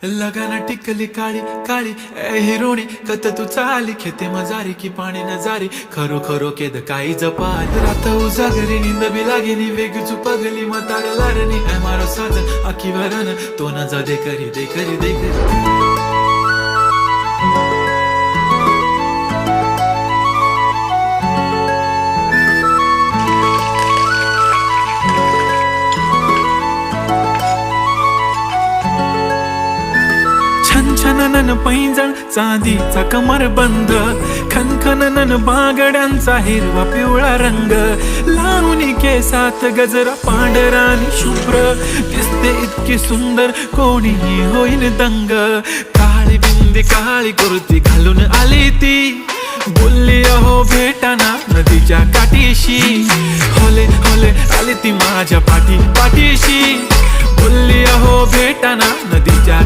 लगाना टिकली काळी काळी ए हिरोणी कत तू चाली खेते मजारी की पाणी नजारी खरो खरो केद काही जपाल रात उजागरी निंद बी लागेनी वेग चुपगली मतार लारणी ए मारो साथ आखी वरन तो न जा दे करी दे करी दे करी छनछनन पैंजण चांदीचा कमर बंद खनखनन बागड्यांचा हिरवा पिवळा रंग लावणी केसात गजरा पांढरा आणि शुभ्र दिसते इतकी सुंदर कोणीही होईल दंग काळी बिंदी काळी कुर्ती घालून आली ती बोलली अहो भेटाना नदीच्या काठीशी होले होले आली ती माझ्या पाठीशी बोलली अहो भेटाना नदीच्या